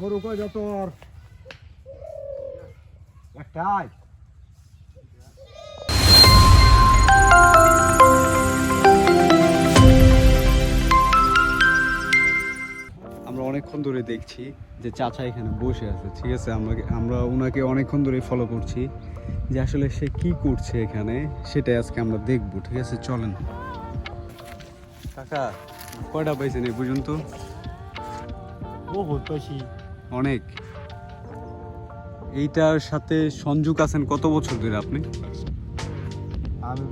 গরু কয়টা তোর? একটাই। আমরা অনেকক্ষণ ধরে দেখছি যে চাচা এখানে বসে আছে, ঠিক আছে। আমরা ওনাকে অনেকক্ষণ ধরে ফলো করছি যে আসলে সে কি করছে এখানে, সেটাই আজকে আমরা দেখবো, ঠিক আছে। চলেন। কাকা কয়টা পাইছেন এই পর্যন্ত? বহুত বেশি। অনেক। এইটার সাথে সংযোগ আছেন কত বছর ধরে আপনি? আমি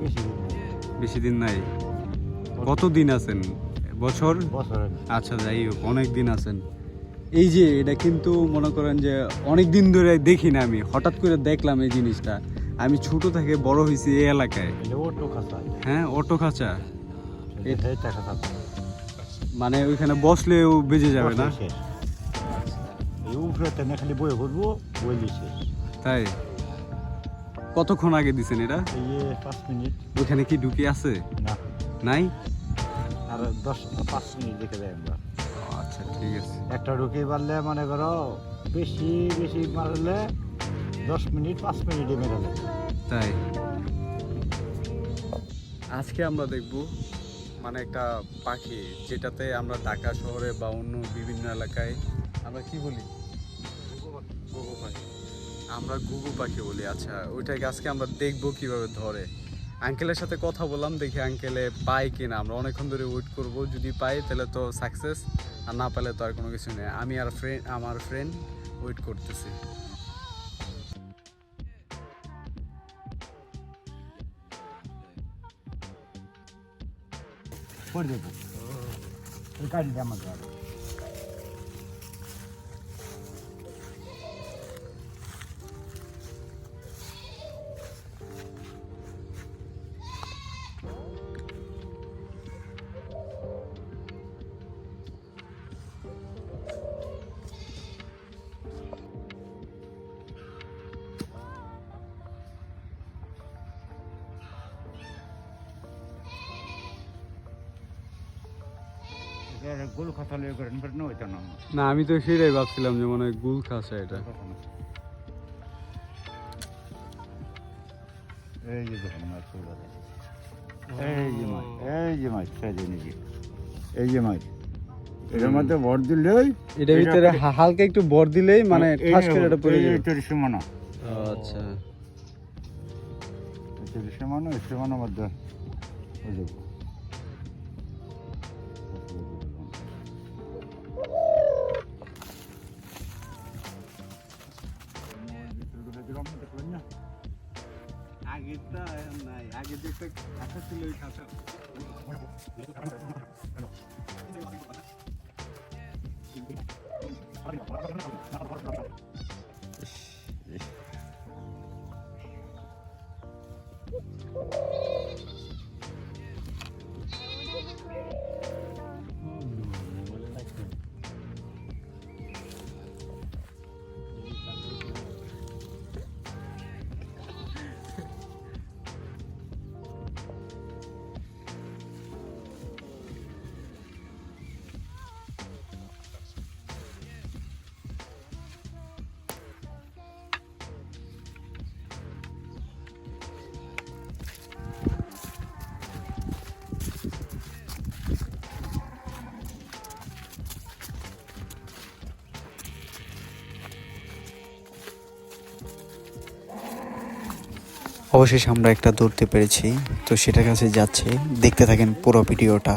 বেশি দিন নাই। কত দিন আছেন? বছর? বছরে। আচ্ছা, যাই হোক, অনেক দিন আছেন। এই যে এটা কিন্তু মনে করেন যে অনেক দিন ধরে দেখি না, আমি হঠাৎ করে দেখলাম এই জিনিসটা। আমি ছোট থেকে বড় হয়েছি এই এলাকায়। হ্যাঁ, অটো খাঁচা। মানে ওইখানে বসলেও বেজে যাবে না? খালি বই করবো, বই দিচ্ছে। তাই? কতক্ষণ আগে দিছেন এটা? 5 মিনিট। ওইখানে কি ঢুকে আছে? না, নাই। আর 5 মিনিট দেখে যাই আমরা। আচ্ছা, ঠিক আছে। একটা ঢুকে পারলে মনে করো বেশি বেশি মারলে 10 মিনিট 5 মিনিটে মেরালে। তাই আজকে আমরা দেখব মানে একটা পাখি, যেটাতে আমরা ঢাকা শহরে বা অন্য বিভিন্ন এলাকায় আমরা কি বলি? ঘুঘু পাখি। আমরা ঘুঘু পাখি বলি। আচ্ছা, ওইটাকে আজকে আমরা দেখবো কিভাবে ধরে। আঙ্কেলের সাথে কথা বললাম, দেখি আঙ্কেলে পাই কিনা। আমরা অনেকক্ষণ ধরে ওয়েট করব, যদি পাই তাহলে তো সাকসেস, আর না পেলে তো আর কোনো কিছু নেই। আমি আর আমার ফ্রেন্ড ওয়েট করতেছি। করে দেবো ওই কাজটা আমাকে আর গোল খাতালে করেন বাট নো এটা না। না, আমি তো সেটাই ভাবছিলাম যে মনে হয় গুল খাসা এটা। এই যে দেখেন মাছ চলে গেছে। এই যে মাছ, এই যে মাছ সাইজে নিয়ে এই যে মাছ এর মধ্যে ভর দিলেই, এটার ভিতরে হালকা একটু ভর দিলেই মানে ঠাস করে এটা পড়ে যাবে। এই সীমানা। আচ্ছা, এই সীমানার মধ্যে ওই যে আগেরটা নাই, আগে যে একটা খাঁচা ছিল ওই খাঁচা। অবশেষে আমরা একটা ধরতে পেরেছি, তো সেটার কাছে যাচ্ছে। দেখতে থাকেন পুরো ভিডিওটা।